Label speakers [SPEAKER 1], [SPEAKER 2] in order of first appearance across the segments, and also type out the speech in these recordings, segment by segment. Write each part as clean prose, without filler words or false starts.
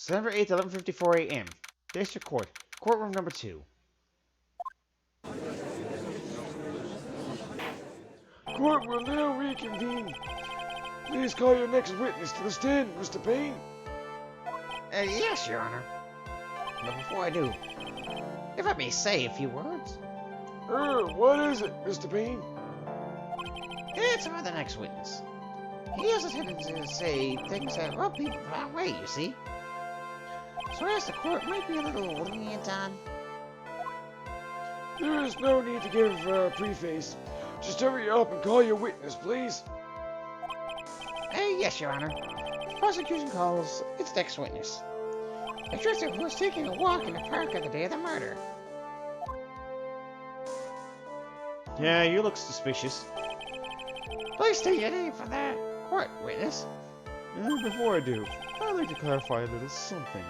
[SPEAKER 1] December 8th, 11:54 a.m. District Court. Courtroom number 2.
[SPEAKER 2] Court will now reconvene. Please call your next witness to the stand, Mr. Payne.
[SPEAKER 1] Yes, Your Honor. But before I do, if I may say a few words.
[SPEAKER 2] What is it, Mr. Payne?
[SPEAKER 1] It's about the next witness. He has a tendency to say things that rub people the wrong way, you see. So I asked the court might be a little lenient on.
[SPEAKER 2] There is no need to give a preface. Just hurry up and call your witness, please.
[SPEAKER 1] Yes, Your Honor. The prosecution calls its next witness. A drifter who was taking a walk in the park on the day of the murder. Yeah, you look suspicious. Please state your name for the court, witness.
[SPEAKER 3] Before I do, I'd like to clarify a little something.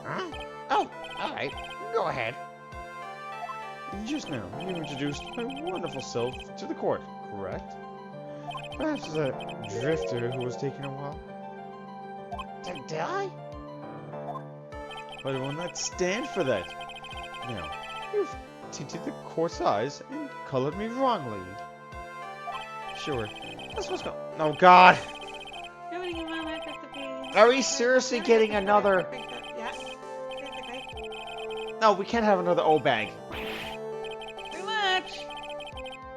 [SPEAKER 1] Huh? Oh, alright. Go ahead.
[SPEAKER 3] Just now, you introduced my wonderful self to the court, correct? Perhaps that drifter who was taking a walk?
[SPEAKER 1] Did I?
[SPEAKER 3] But I will not stand for that. Now, you've tinted the court's eyes and colored me wrongly. Sure, that's what's going on. Oh, God! Are we seriously getting another...
[SPEAKER 4] Yeah. Okay.
[SPEAKER 1] No, we can't have another O-bag.
[SPEAKER 4] Too much.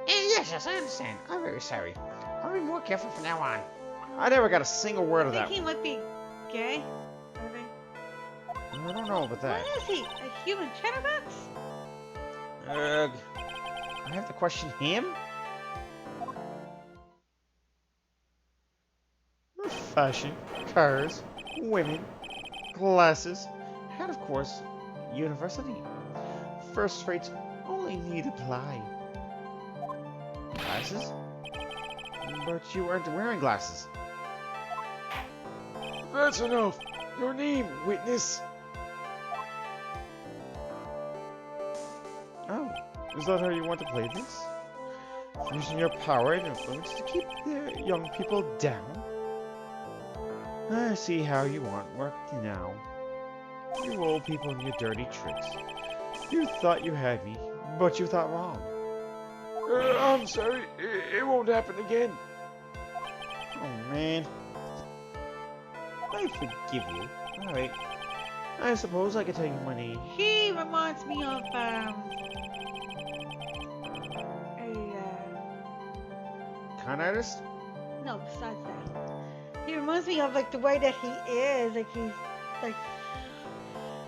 [SPEAKER 1] Yes, I understand. I'm very sorry. I'll be more careful from now on. I never got a single word of
[SPEAKER 4] I
[SPEAKER 1] that.
[SPEAKER 4] think he might be gay.
[SPEAKER 1] I don't know about that.
[SPEAKER 4] What is he? A human chatterbox?
[SPEAKER 1] Ugh. I have to question him?
[SPEAKER 3] Fashion, cars, women, glasses,
[SPEAKER 1] And of course, university.
[SPEAKER 3] first rates only need apply.
[SPEAKER 1] Glasses? But you weren't wearing glasses.
[SPEAKER 2] That's enough. Your name, witness.
[SPEAKER 3] Oh, is that how you want to play this? Using your power and influence to keep the young people down? I see how you want work now. You old people and your dirty tricks. You thought you had me, but you thought wrong.
[SPEAKER 2] I'm sorry. It won't happen again.
[SPEAKER 3] Oh man. I forgive you. Alright. I suppose I could tell you my name.
[SPEAKER 4] He reminds me of
[SPEAKER 1] Con artist?
[SPEAKER 4] no, besides that. He reminds me of like the way that he is, like he's like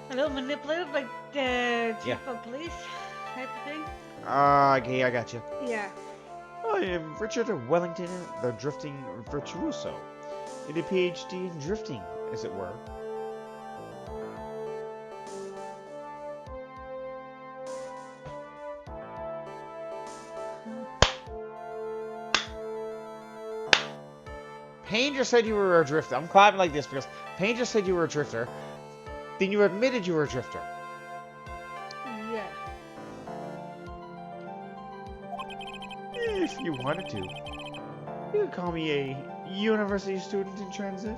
[SPEAKER 4] a little manipulative, like the chief of police type of thing.
[SPEAKER 1] Okay, I got you.
[SPEAKER 4] Yeah.
[SPEAKER 3] I am Richard Wellington, the drifting virtuoso.
[SPEAKER 1] Did a PhD in drifting, as it were. Payne just said you were a drifter. I'm clapping like this because Payne just said you were a drifter. Then you admitted you were a drifter.
[SPEAKER 4] Yeah.
[SPEAKER 3] If you wanted to. You could call me a university student in transit.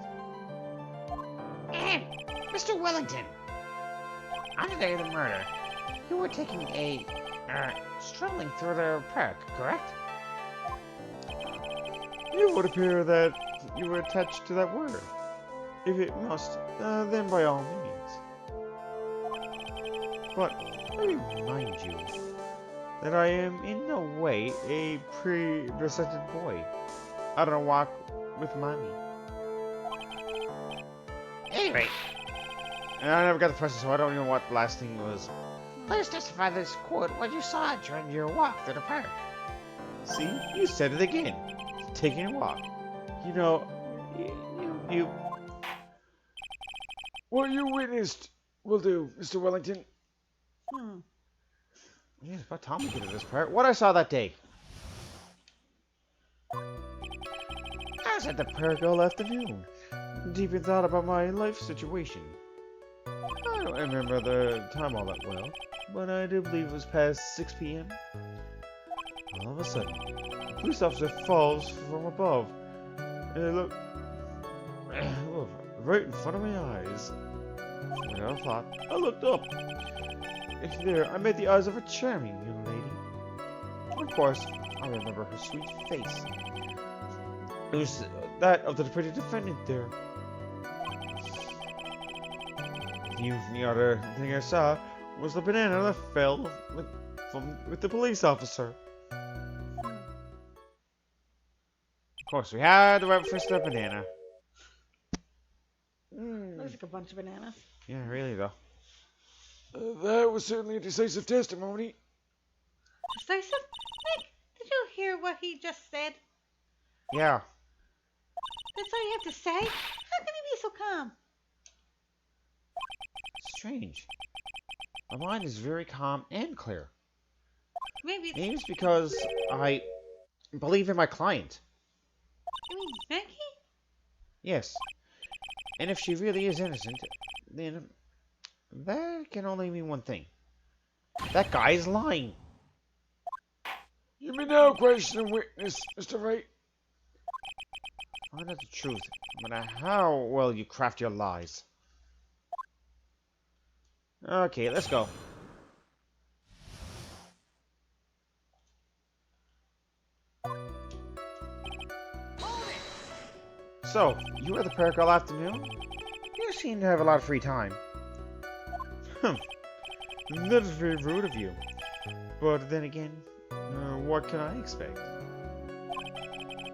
[SPEAKER 1] And Mr. Wellington, on the day of the murder, you were taking a strolling through the park, correct?
[SPEAKER 3] It would appear that you were attached to that word. If it must, then by all means. But let me remind you that I am in no way a pre-resented boy. I don't walk with mommy.
[SPEAKER 1] Anyway,
[SPEAKER 3] And I never got the present, so I don't know what the last thing was.
[SPEAKER 1] please testify to this court what you saw during your walk through the park.
[SPEAKER 3] See? You said it again. Taking a walk. You know, you...
[SPEAKER 2] What you witnessed will do, Mr. Wellington.
[SPEAKER 1] Yeah, it's about time we get to this part. What I saw that day.
[SPEAKER 3] I was at the park all afternoon. Deep in thought about my life situation. I don't remember the time all that well, but I do believe it was past 6 p.m. All of a sudden, a police officer falls from above. right in front of my eyes. Without a thought, I looked up. And there, I met the eyes of a charming young lady. Of course, I remember her sweet face. It was that of the pretty defendant there. The other thing I saw was the banana that fell with the police officer. Of course, we had to wait for the banana.
[SPEAKER 4] Looks like a bunch of bananas.
[SPEAKER 3] Yeah, really though.
[SPEAKER 2] That was certainly a decisive testimony.
[SPEAKER 4] Decisive? Nick, did you hear what he just said?
[SPEAKER 3] Yeah.
[SPEAKER 4] That's all you have to say? How can he be so calm?
[SPEAKER 3] Strange. My mind is very calm and clear.
[SPEAKER 4] Maybe it's...
[SPEAKER 3] Maybe it's because I believe in my client.
[SPEAKER 4] You mean Becky?
[SPEAKER 3] Yes. And if she really is innocent, then that can only mean one thing. That guy is lying.
[SPEAKER 2] You may now question a witness, Mr. Wright.
[SPEAKER 3] Find out the truth, no matter how well you craft your lies. Okay, let's go. So, you were at the park all afternoon? You seem to have a lot of free time. That is very rude of you. But then again, what can I expect?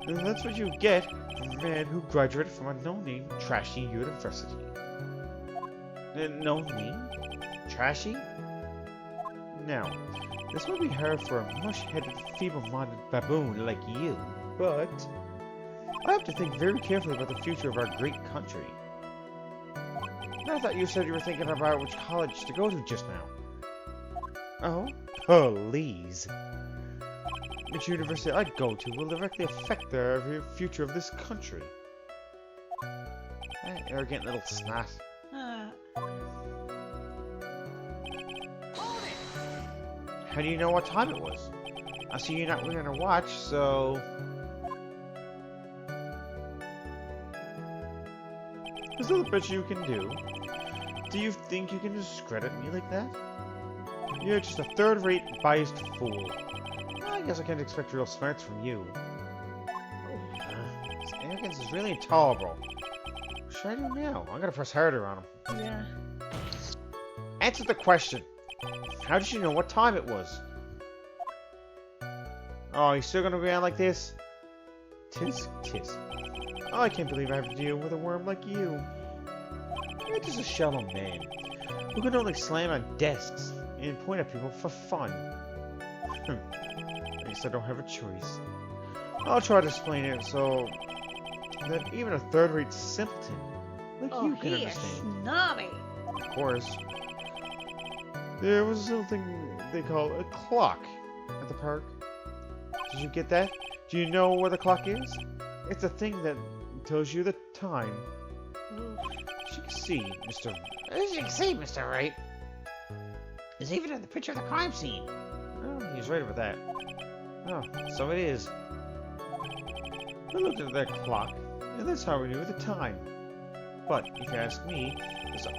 [SPEAKER 3] That's what you get from a man who graduated from a no-name, trashy university. No name? Trashy? Now, this would be hard for a mush-headed, feeble-minded baboon like you, but I have to think very carefully about the future of our great country. I thought you said you were thinking about which college to go to just now. Oh? Please. Which university I go to will directly affect the future of this country. That arrogant little snot. How do you know what time it was? I see you're not wearing a watch, so... There's a little bit you can do. Do you think you can discredit me like that? You're just a third-rate, biased fool. I guess I can't expect real smarts from you. This arrogance is really intolerable. What should I do now? I'm gonna press harder on him.
[SPEAKER 4] Yeah.
[SPEAKER 3] Answer the question. How did you know what time it was? Oh, you still gonna be on like this? Tisk, tisk. Oh, I can't believe I have to deal with a worm like you. You're just a shallow man who can only slam on desks and point at people for fun. I guess I don't have a choice. I'll try to explain it so that even a third-rate simpleton like you can
[SPEAKER 4] he is
[SPEAKER 3] understand.
[SPEAKER 4] snobby.
[SPEAKER 3] Of course. There was a little thing they call a clock at the park. Did you get that? Do you know where the clock is? It's a thing that tells you the time. As you can see, Mr.
[SPEAKER 1] Wright, there's even in the picture of the crime scene.
[SPEAKER 3] Oh, he's right about that. Oh, so it is. I looked at that clock, and that's how we knew the time. But, if you ask me, there's a...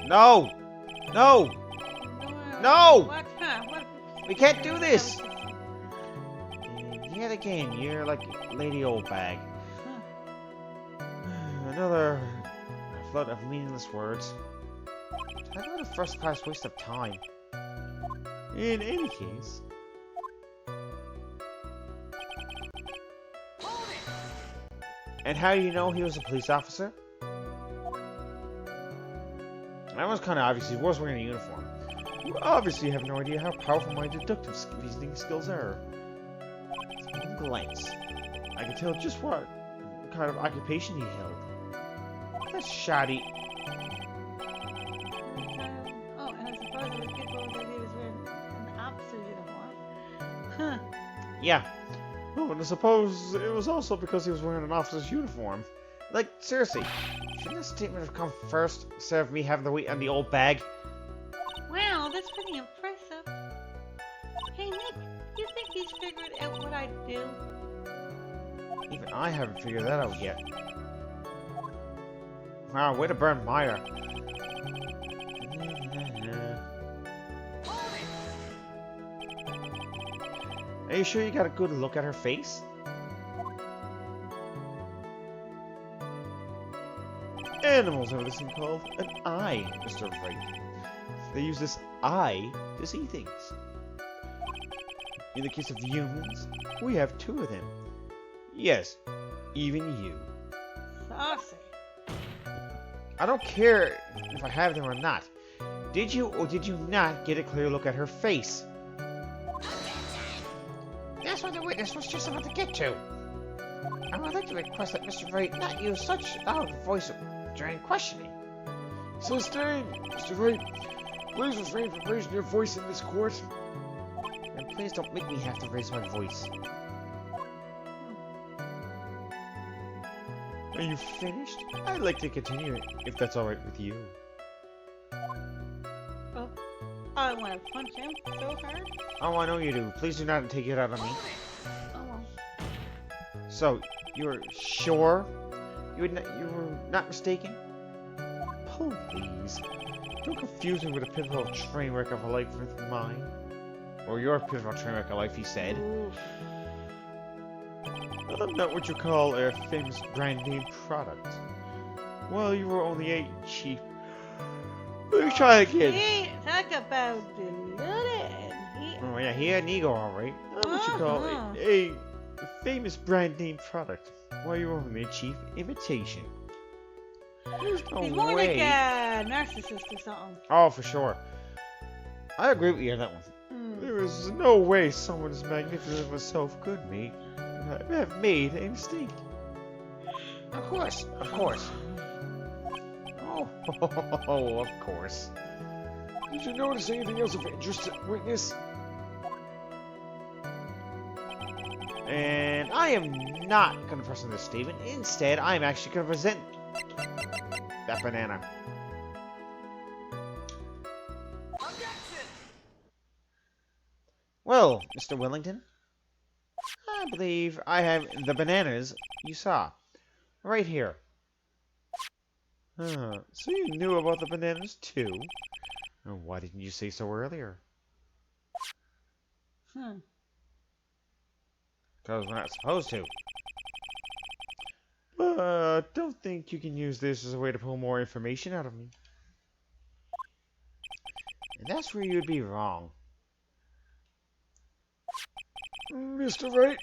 [SPEAKER 3] No! No! No!
[SPEAKER 4] What? Huh? What?
[SPEAKER 3] We can't do this! And yet again, you're like Lady Oldbag. Another flood of meaningless words. Talk about a first-class waste of time. In any case... And how do you know he was a police officer? That was kind of obvious. He was wearing a uniform. You obviously have no idea how powerful my deductive reasoning skills are. At one glance, I could tell just what kind of occupation he held. That's shoddy.
[SPEAKER 4] Oh, and I suppose it was people that he was wearing an officer uniform. Huh.
[SPEAKER 3] Yeah. Oh, and I suppose it was also because he was wearing an officer's uniform. Like, seriously, shouldn't this statement have come first instead of me having to wait on the old bag?
[SPEAKER 4] Wow, that's pretty impressive. Hey, Nick, you think he's figured out what I do?
[SPEAKER 3] Even I haven't figured that out yet. Wow, way to burn Maya. Are you sure you got a good look at her face? Animals have this thing called an eye, Mr. Wright. They use this eye to see things. In the case of humans, we have 2 of them. Yes, even you.
[SPEAKER 4] Saucy.
[SPEAKER 3] I don't care if I have them or not. Did you or did you not get a clear look at her face?
[SPEAKER 1] That's what the witness was just about to get to. I would like to request that Mr. Wright not use such loud voice during questioning.
[SPEAKER 2] Sustained, Mr. Wright. Please refrain from raising your voice in this court.
[SPEAKER 3] And please don't make me have to raise my voice. Are you finished? I'd like to continue if that's alright with you.
[SPEAKER 4] Oh, I want to punch him so hard.
[SPEAKER 3] Oh, I know you do. Please do not take it out on me.
[SPEAKER 4] Oh, well.
[SPEAKER 3] So, you're sure? You were not mistaken? Please. Don't confuse me with a pivotal train wreck of a life with mine. Or your pivotal train wreck of life, he said.
[SPEAKER 4] Oof.
[SPEAKER 3] I'm not what you call a famous brand name product. Well, you were only a cheap... Let me try again.
[SPEAKER 4] Hey, talk about deluded.
[SPEAKER 3] Oh yeah, he had an ego, alright. Not what you call a famous brand name product. Well, you were only a cheap imitation. There's no
[SPEAKER 4] He's more
[SPEAKER 3] way.
[SPEAKER 4] like a narcissist or something.
[SPEAKER 3] Oh, for sure. I agree with you on that one. There is no way someone as magnificent as myself could have made a mistake.
[SPEAKER 1] Of course, of course.
[SPEAKER 3] Oh, of course.
[SPEAKER 2] Did you notice anything else of interest, witness?
[SPEAKER 3] And I am not going to present this statement. Instead, I am actually going to present that banana. Well, Mr. Wellington, I believe I have the bananas you saw. Right here. So you knew about the bananas too? And why didn't you say so earlier? Because we're not supposed to. But don't think you can use this as a way to pull more information out of me. And that's where you'd be wrong.
[SPEAKER 2] Mr. Wright,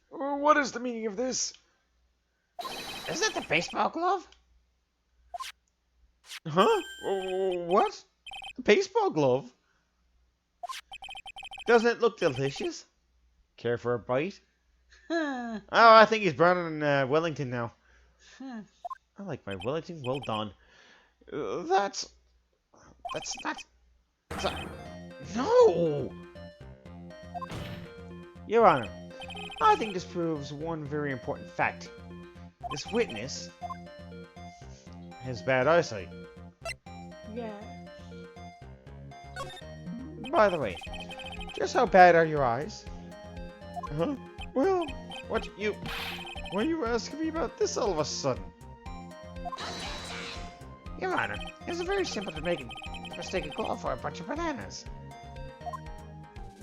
[SPEAKER 2] what is the meaning of this?
[SPEAKER 1] Is that the baseball glove?
[SPEAKER 3] Huh? What? A baseball glove? Doesn't it look delicious? Care for a bite? Oh, I think he's burning Wellington now. I like my Wellington well done. That's not... No! Your Honor, I think this proves one very important fact. This witness has bad eyesight.
[SPEAKER 4] Yeah.
[SPEAKER 3] By the way, just how bad are your eyes? Huh? Well, why are you asking me about this all of a sudden?
[SPEAKER 1] Your Honor, it's very simple to mistake a glove for a bunch of bananas.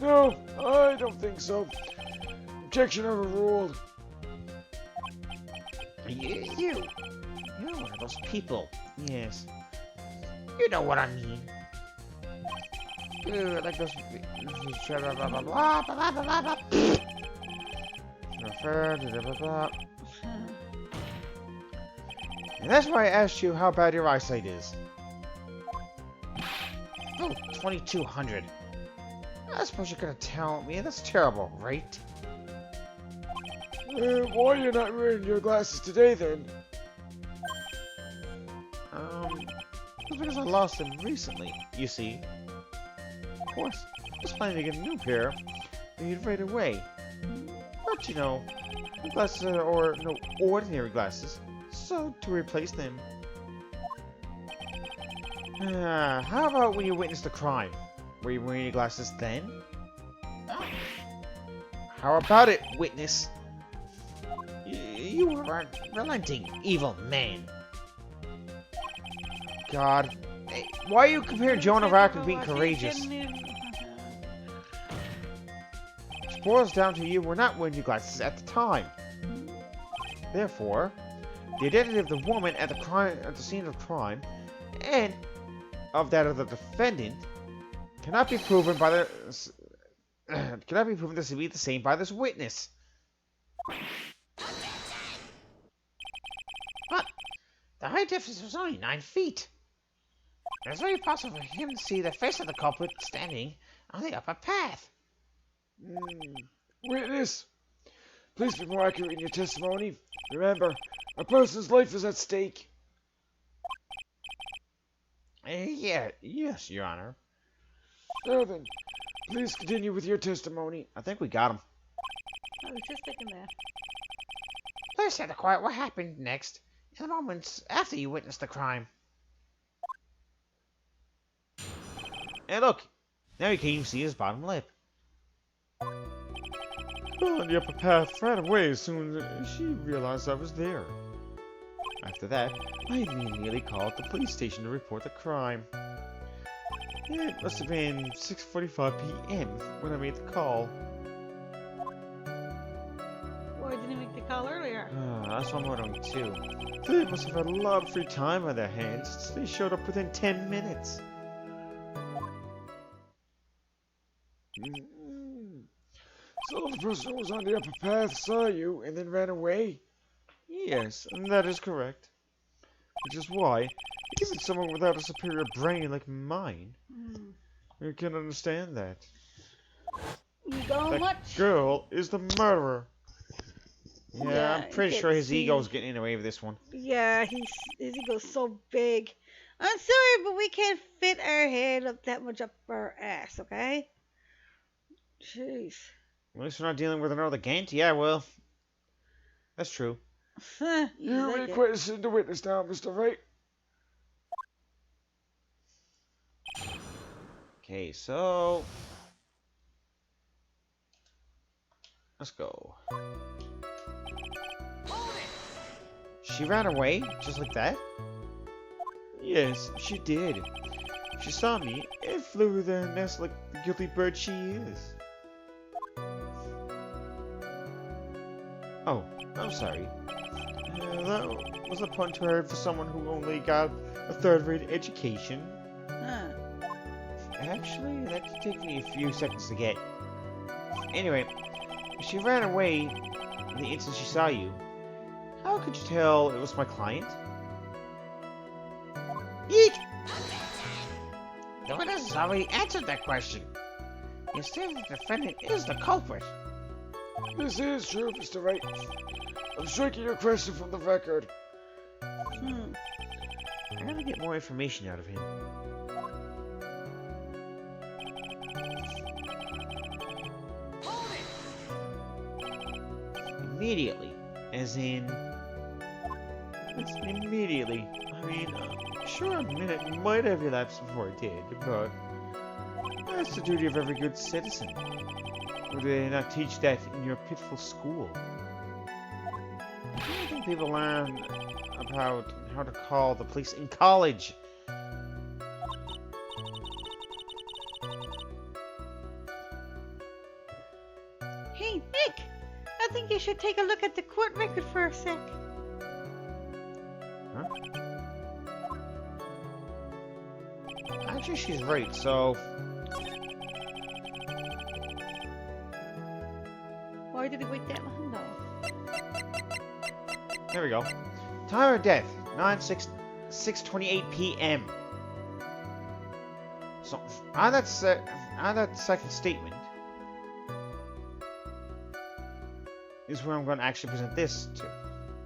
[SPEAKER 2] No, I don't think so. Objection overruled.
[SPEAKER 1] You're one of those people.
[SPEAKER 3] Yes.
[SPEAKER 1] You know what I mean. You're like those... blah, blah, blah, blah, blah, blah, blah, blah.
[SPEAKER 3] And that's why I asked you how bad your eyesight is.
[SPEAKER 1] Oh, 2200. I suppose you're gonna tell me that's terrible, right?
[SPEAKER 2] Why are you not wearing your glasses today, then?
[SPEAKER 3] Because I lost them recently, you see. Of course, I was planning to get a new pair made right away. But you know, the glasses are no ordinary glasses, so to replace them. How about when you witnessed the crime? Were you wearing your glasses then? How about it, witness?
[SPEAKER 1] You were a relenting, evil man.
[SPEAKER 3] God. Hey, why are you comparing Joan of Arc and being courageous? Which boils down to you were not wearing your glasses at the time. Therefore, the identity of the woman at the scene of crime, and of that of the defendant, cannot be proven by the cannot be proven to be the same by this witness.
[SPEAKER 1] But the height difference was only 9 feet. It was very possible for him to see the face of the culprit standing on the upper path.
[SPEAKER 2] Witness, please be more accurate in your testimony. Remember, a person's life is at stake.
[SPEAKER 1] Yes, Your Honor.
[SPEAKER 2] Now then, please continue with your testimony.
[SPEAKER 3] I think we got him.
[SPEAKER 4] I was just thinking that.
[SPEAKER 1] Please say the quiet what happened next in the moments after you witnessed the crime.
[SPEAKER 3] And look, now you can even see his bottom lip. Well, on the upper path ran away as soon as she realized I was there. After that, I immediately called the police station to report the crime. It must have been 6:45 p.m. when I made the call.
[SPEAKER 4] Why didn't you make the call earlier?
[SPEAKER 3] That's what I'm wondering too. They must have had a lot of free time on their hands since they showed up within 10 minutes.
[SPEAKER 2] So the person who was on the upper path saw you and then ran away?
[SPEAKER 3] Yes, that is correct. Which is why, even someone without a superior brain like mine, you can understand that.
[SPEAKER 4] You don't
[SPEAKER 3] That
[SPEAKER 4] much?
[SPEAKER 3] girl is the murderer. Yeah,
[SPEAKER 4] Yeah,
[SPEAKER 3] I'm pretty
[SPEAKER 4] you
[SPEAKER 3] sure
[SPEAKER 4] can
[SPEAKER 3] his
[SPEAKER 4] see.
[SPEAKER 3] ego's getting in the way of this one.
[SPEAKER 4] Yeah, his ego's so big. I'm sorry, but we can't fit our head up that much up our ass, okay? Jeez.
[SPEAKER 3] At least we're not dealing with another Gant. Yeah, well, that's true.
[SPEAKER 2] You
[SPEAKER 4] Like it.
[SPEAKER 2] requested the witness now, Mr. Wright.
[SPEAKER 3] Okay, so let's go. She ran away just like that? Yes, she did. She saw me and flew with her nest like the guilty bird she is. Oh, I'm sorry. That was a pun to her for someone who only got a third-rate education.
[SPEAKER 4] Huh.
[SPEAKER 3] Actually, that could take me a few seconds to get. Anyway, she ran away the instant she saw you. How could you tell it was my client?
[SPEAKER 1] Eek! The witness has already answered that question. You stated the defendant is the culprit.
[SPEAKER 2] This is true, Mr. Wright. I'm striking your question from the record.
[SPEAKER 3] I gotta get more information out of him. Immediately. As in... It's immediately. I mean, sure, a minute might have elapsed before I did, but... That's the duty of every good citizen. Or do they not teach that in your pitiful school? I don't think people learn about how to call the police in college.
[SPEAKER 4] Hey, Nick! I think you should take a look at the court record for a sec.
[SPEAKER 3] Huh? Actually, she's right, so...
[SPEAKER 4] Why did he wait that long, though?
[SPEAKER 3] There we go. Time of death, 6:28 p.m. So, on that second statement is where I'm going to actually present this to.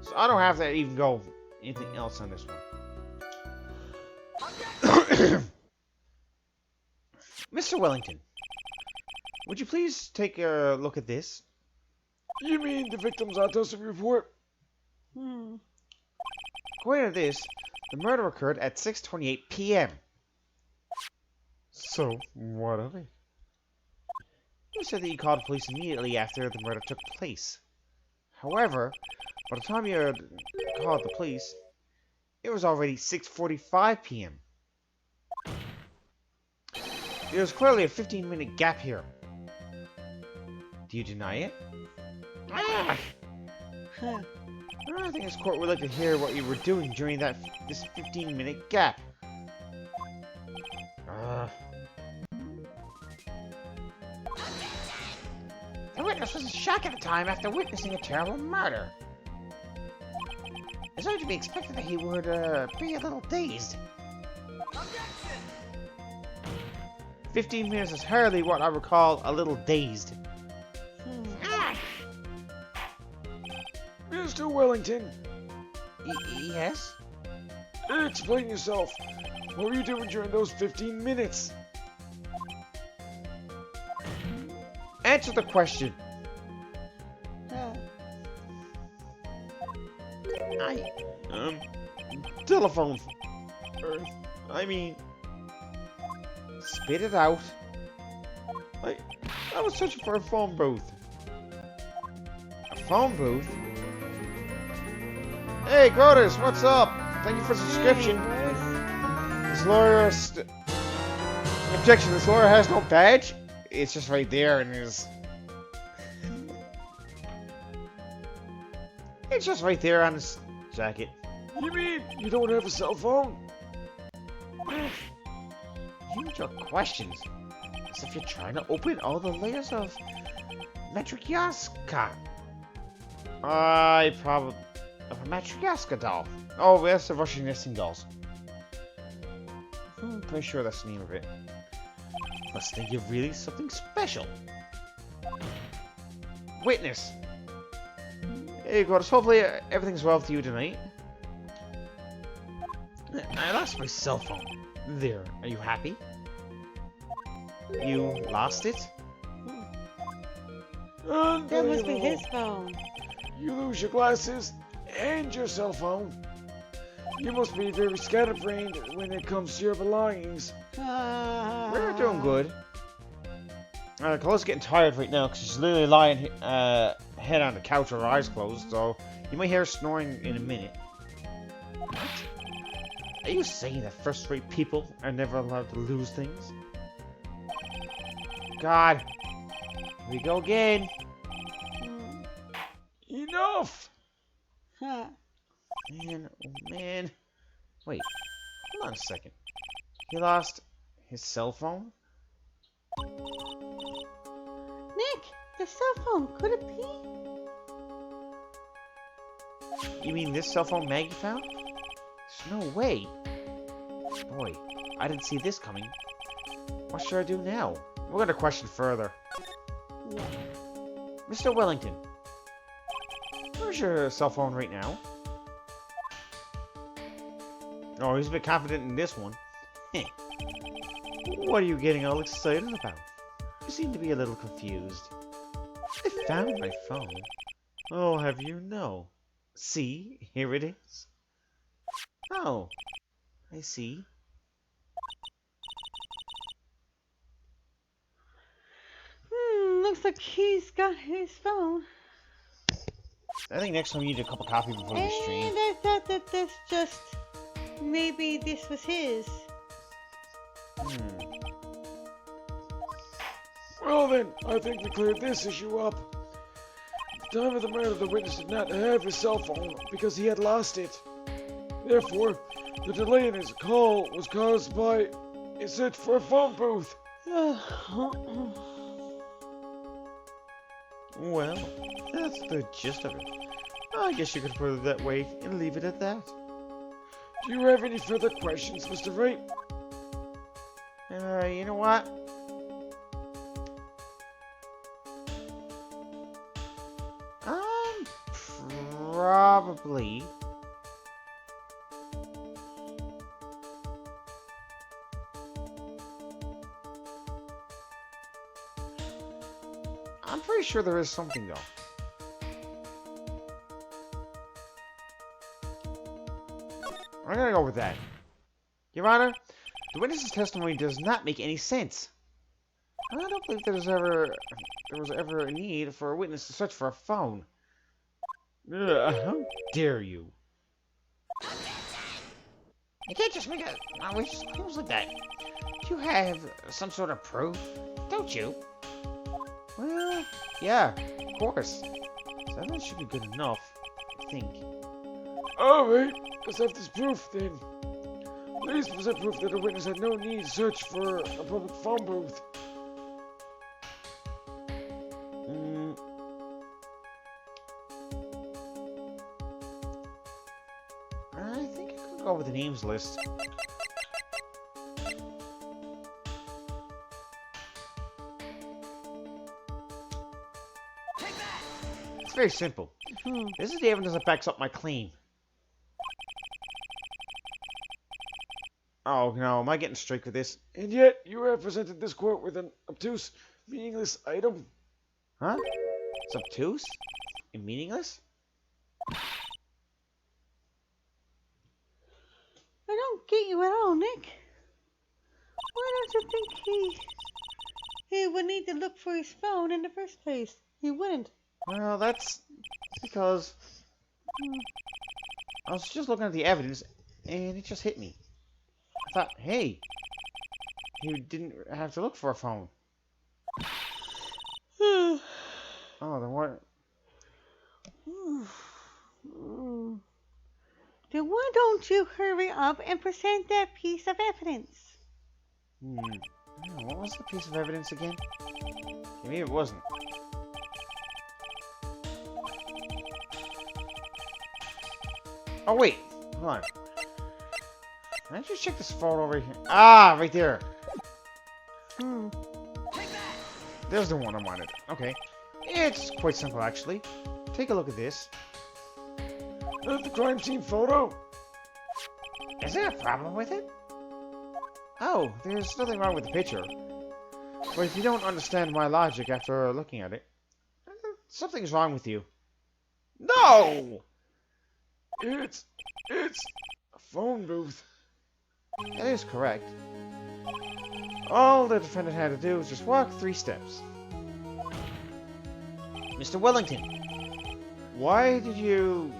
[SPEAKER 3] So I don't have to even go anything else on this one. Mr. Wellington, would you please take a look at this?
[SPEAKER 2] You mean the victim's autopsy report?
[SPEAKER 3] According to this, the murder occurred at 6:28 p.m. So, what of it? You said that you called the police immediately after the murder took place. However, by the time you had called the police, It was already 6:45 p.m. There's clearly a 15-minute gap here. Do you deny it?
[SPEAKER 1] Ah!
[SPEAKER 4] Huh.
[SPEAKER 3] I think this court would like to hear what you were doing during this 15-minute gap.
[SPEAKER 1] The witness was in shock at the time after witnessing a terrible murder. It's only to be expected that he would be a little dazed.
[SPEAKER 3] 15 minutes is hardly what I would call a little dazed.
[SPEAKER 1] Ah!
[SPEAKER 2] Mr. Wellington,
[SPEAKER 1] Yes?
[SPEAKER 2] explain yourself. What were you doing during those 15 minutes?
[SPEAKER 3] Answer the question.
[SPEAKER 4] Huh.
[SPEAKER 3] Telephone. I mean, spit it out. I was searching for a phone booth. A phone booth? Hey, Grotus, what's up? Thank you for the subscription. This lawyer... Objection, this lawyer has no badge? It's just right there in his... It's just right there on his jacket.
[SPEAKER 2] You mean you don't have a cell phone?
[SPEAKER 3] You and your questions. As if you're trying to open all the layers of Matryoshka. Of a Matryoshka doll. Oh, that's the Russian nesting dolls. I'm pretty sure that's the name of it. Must think you're really something special. Witness. Hey, Gordon, hopefully everything's well with you tonight. I lost my cell phone. There, are you happy? You lost it?
[SPEAKER 4] That must be
[SPEAKER 2] Unbelievable.
[SPEAKER 4] his phone.
[SPEAKER 2] You lose your glasses and your cell phone. You must be very scatterbrained when it comes to your belongings.
[SPEAKER 3] We're doing good. Chloe's getting tired right now because she's literally lying head on the couch with her eyes closed, so you might hear her snoring in a minute. What? Are you saying that first-rate people are never allowed to lose things? God. Here we go again.
[SPEAKER 2] Enough!
[SPEAKER 4] Huh.
[SPEAKER 3] Man, oh man. Wait, hold on a second. He lost his cell phone?
[SPEAKER 4] Nick, the cell phone, could it be?
[SPEAKER 3] You mean this cell phone Maggie found? There's no way. Boy, I didn't see this coming. What should I do now? We're gonna question further.
[SPEAKER 4] Yeah.
[SPEAKER 3] Mr. Wellington, where's your cell phone right now? Oh, he's a bit confident in this one. Heh. What are you getting all excited about? You seem to be a little confused. I found my phone. Oh, have you? No. See, here it is. Oh, I see.
[SPEAKER 4] Looks like he's got his phone.
[SPEAKER 3] I think next time you need a cup of coffee before the stream.
[SPEAKER 4] And I thought that this just... Maybe this was his.
[SPEAKER 2] Well then, I think we cleared this issue up. At the time of the murder, the witness did not have his cell phone because he had lost it. Therefore, the delay in his call was caused by a search for a phone booth.
[SPEAKER 3] Well, that's the gist of it. I guess you could put it that way and leave it at that.
[SPEAKER 2] Do you have any further questions, Mr. Wright?
[SPEAKER 3] You know what? Probably. I'm pretty sure there is something though. I'm gonna go with that. Your Honor, the witness's testimony does not make any sense. I don't believe there was ever a need for a witness to search for a phone. How dare you?
[SPEAKER 1] You can't just make a outrageous claims like that. You have some sort of proof, don't you?
[SPEAKER 3] Well, yeah, of course. 7 should be good enough, I think.
[SPEAKER 2] Alright, let's have this proof then. Please present proof that the witness had no need to search for a public phone booth.
[SPEAKER 3] Mm. I think I could go with the names list. It's very simple. This is the evidence that backs up my claim. Oh no, am I getting straight with this?
[SPEAKER 2] And yet, you represented this court with an obtuse, meaningless item.
[SPEAKER 3] Huh? It's obtuse? And meaningless?
[SPEAKER 4] I don't get you at all, Nick. Why don't you think he would need to look for his phone in the first place? He wouldn't.
[SPEAKER 3] Well, that's because I was just looking at the evidence and it just hit me. I thought, hey, he didn't have to look for a phone. Oh, then what?
[SPEAKER 4] Then why don't you hurry up and present that piece of evidence?
[SPEAKER 3] What was the piece of evidence again? Maybe it wasn't. Oh wait, hold on. Why don't you check this photo over here? Ah, right there. There's the one I wanted. Okay. It's quite simple, actually. Take a look at this.
[SPEAKER 2] The crime scene photo?
[SPEAKER 1] Is there a problem with it?
[SPEAKER 3] Oh, there's nothing wrong with the picture. But if you don't understand my logic after looking at it, something's wrong with you. No!
[SPEAKER 2] It's a phone booth.
[SPEAKER 3] That is correct. All the defendant had to do was just walk 3 steps.
[SPEAKER 1] Mr. Wellington,
[SPEAKER 3] Why did you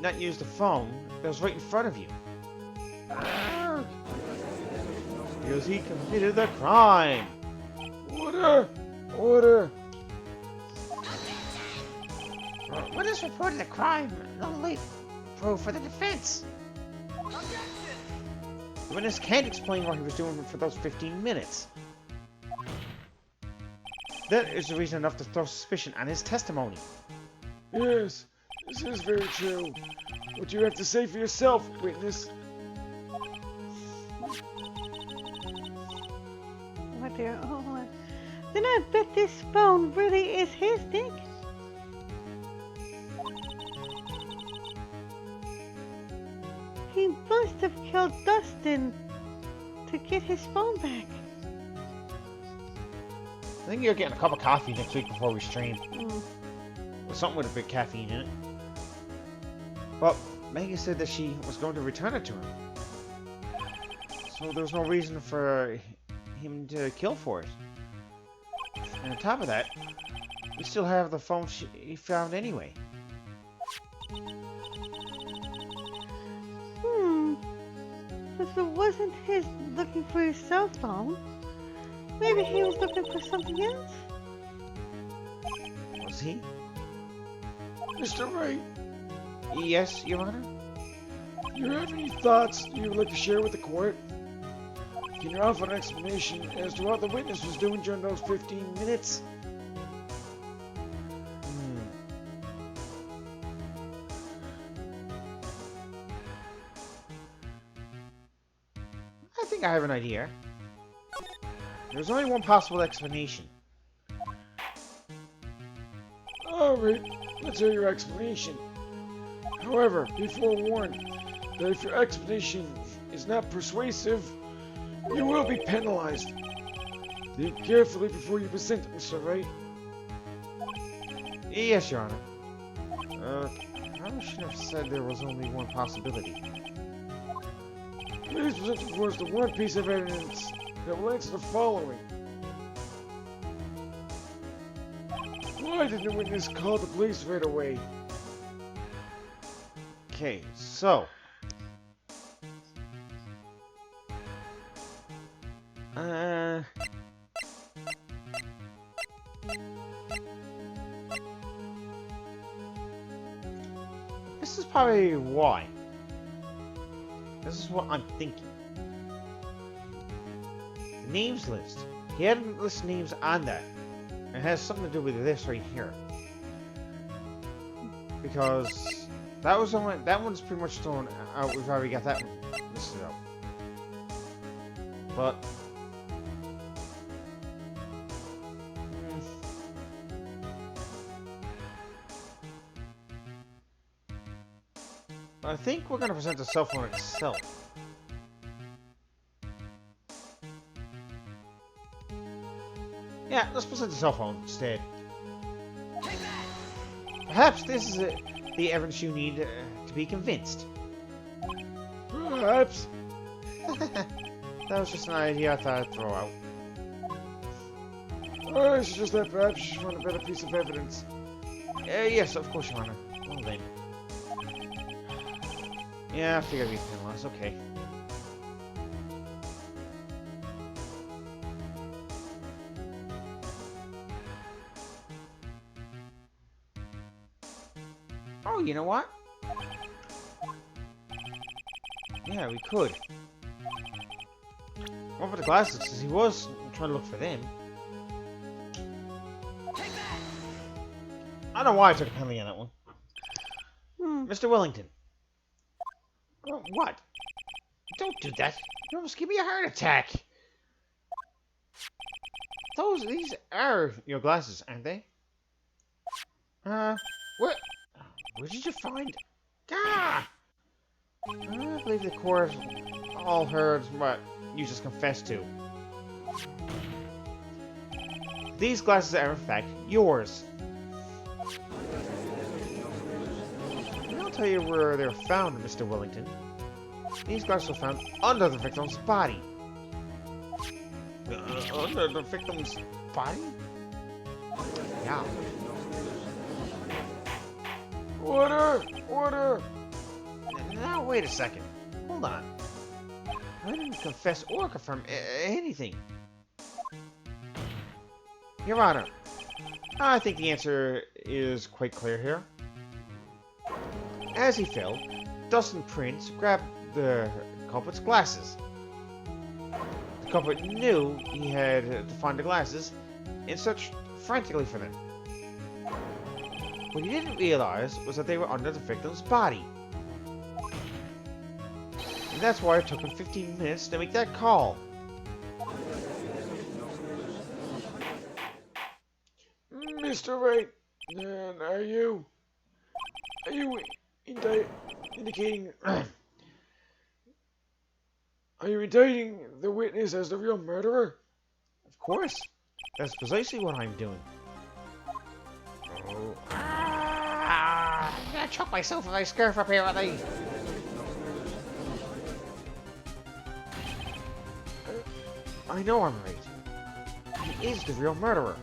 [SPEAKER 3] not use the phone that was right in front of you? Because he committed the crime.
[SPEAKER 2] Order.
[SPEAKER 1] witness reported a crime. No late proof for the defense.
[SPEAKER 3] The witness can't explain what he was doing for those 15 minutes. That is the reason enough to throw suspicion on his testimony.
[SPEAKER 2] Yes, this is very true. What do you have to say for yourself, witness?
[SPEAKER 4] What the? Oh, then I bet this phone really is his, Nick. He must have killed Dustin to get his phone back.
[SPEAKER 3] I think you're getting a cup of coffee next week before we stream. Or something with a bit caffeine in it. Well, Maggie said that she was going to return it to him. So there was no reason for him to kill for it. And on top of that, we still have the phone he found anyway.
[SPEAKER 4] If it wasn't his looking for his cell phone, maybe he was looking for something else?
[SPEAKER 3] Was he?
[SPEAKER 2] Mr. Wright,
[SPEAKER 3] Yes, Your Honor?
[SPEAKER 2] do you have any thoughts you would like to share with the court? Can you offer an explanation as to what the witness was doing during those 15 minutes?
[SPEAKER 3] I think I have an idea. There's only one possible explanation.
[SPEAKER 2] Alright, let's hear your explanation. However, be forewarned that if your explanation is not persuasive, you will be penalized. Think carefully before you present it, Mr. Wright.
[SPEAKER 3] Yes, Your Honor. I should have said there was only one possibility.
[SPEAKER 2] Please present before us the one piece of evidence that will answer the following. Why didn't the witness call the police right away?
[SPEAKER 3] Okay, so This is probably why. This is what I'm thinking. The names list. He hadn't listed names on that. It has something to do with this right here. Because that was only, that one's pretty much thrown out. We've already got that one listed out. But I think we're going to present the cell phone itself. Yeah, let's present the cell phone instead. Perhaps this is the evidence you need to be convinced.
[SPEAKER 2] Perhaps.
[SPEAKER 3] That was just an idea I thought I'd throw out.
[SPEAKER 2] I suggest that perhaps you should want a better piece of evidence.
[SPEAKER 3] Yes, of course, Your Honor. Well then. Yeah, I figured I'd be penalized. Okay. Oh, you know what? Yeah, we could. What about the glasses? Because he was trying to look for them. I don't know why I took a penalty on that one. Mr. Wellington. What? Don't do that. You almost give me a heart attack. These are your glasses, aren't they? What? Where did you find? Ah! I believe the court all heard what you just confessed to. These glasses are in fact yours. I'll tell you where they were found, Mr. Wellington. These glasses were found under the victim's body. Under the victim's body? Yeah.
[SPEAKER 2] Order! Order!
[SPEAKER 3] Now, wait a second. Hold on. I didn't confess or confirm anything. Your Honor, I think the answer is quite clear here. As he fell, Dustin Prince grabbed the culprit's glasses. The culprit knew he had to find the glasses and searched frantically for them. What he didn't realize was that they were under the victim's body. And that's why it took him 15 minutes to make that call.
[SPEAKER 2] Mr. Wright, and are you indicating are you indicting the witness as the real murderer?
[SPEAKER 3] Of course. That's precisely what I'm doing.
[SPEAKER 1] Oh. I'm gonna choke myself with my scarf apparently.
[SPEAKER 3] I know I'm right. He is the real murderer.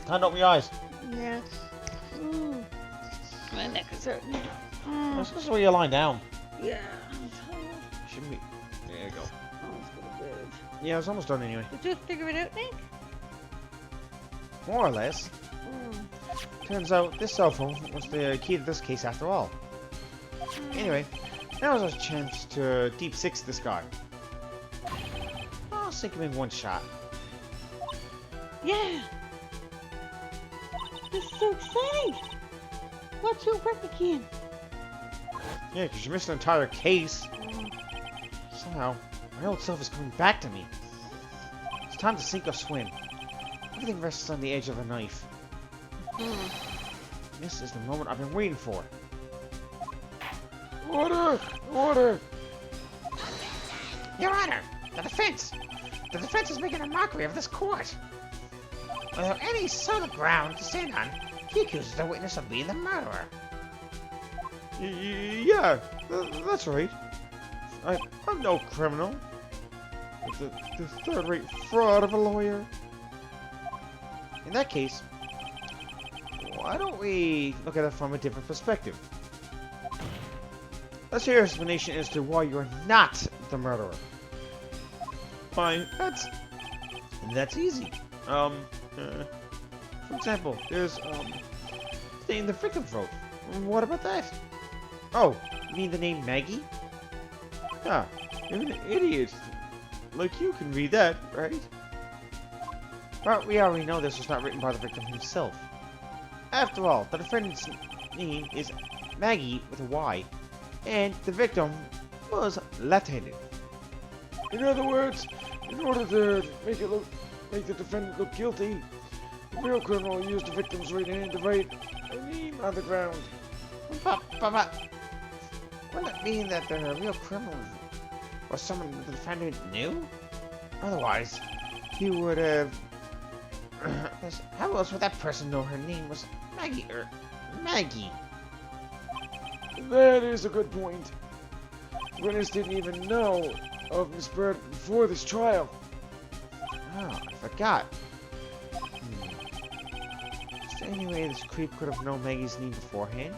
[SPEAKER 3] Time to open your eyes.
[SPEAKER 4] Yes. Ooh. My neck is hurting.
[SPEAKER 3] This is where you lie down.
[SPEAKER 4] Yeah. I'm tired.
[SPEAKER 3] Shouldn't be. There you go.
[SPEAKER 4] Almost go to bed.
[SPEAKER 3] Yeah, it's almost done anyway.
[SPEAKER 4] Did you figure it out, Nick?
[SPEAKER 3] More or less. Turns out this cell phone was the key to this case after all. Anyway, now is our chance to deep six this guy. I'll sink him in one shot.
[SPEAKER 4] Yeah. This is so exciting. What's your work again?
[SPEAKER 3] Yeah, because you missed an entire case. Somehow, my old self is coming back to me. It's time to sink or swim. Everything rests on the edge of a knife. This is the moment I've been waiting for.
[SPEAKER 2] Order! Order!
[SPEAKER 1] Your Honor, the defense is making a mockery of this court. Without any solid ground to stand on, he accuses the witness of being the murderer.
[SPEAKER 3] Yeah, that's right. I'm no criminal. The third-rate fraud of a lawyer. In that case, why don't we look at it from a different perspective? Let's hear your explanation as to why you're not the murderer. Why, that's easy. For example, there's, the name the victim wrote. What about that? Oh, you mean the name Maggie? Yeah, even an idiot like you can read that, right? But we already know this was not written by the victim himself. After all, the defendant's name is Maggie with a Y, and the victim was left-handed.
[SPEAKER 2] In other words, in order to make the defendant look guilty, the real criminal used the victim's right hand to write a name on the ground.
[SPEAKER 1] But wouldn't it mean that the real criminal was someone the defendant knew? Otherwise,
[SPEAKER 3] He would have...
[SPEAKER 1] how else would that person know her name was Maggie or Maggie?
[SPEAKER 2] That is a good point. Witness didn't even know of Miss Bird before this trial.
[SPEAKER 3] Oh, I forgot. Is there any way this creep could have known Maggie's name beforehand?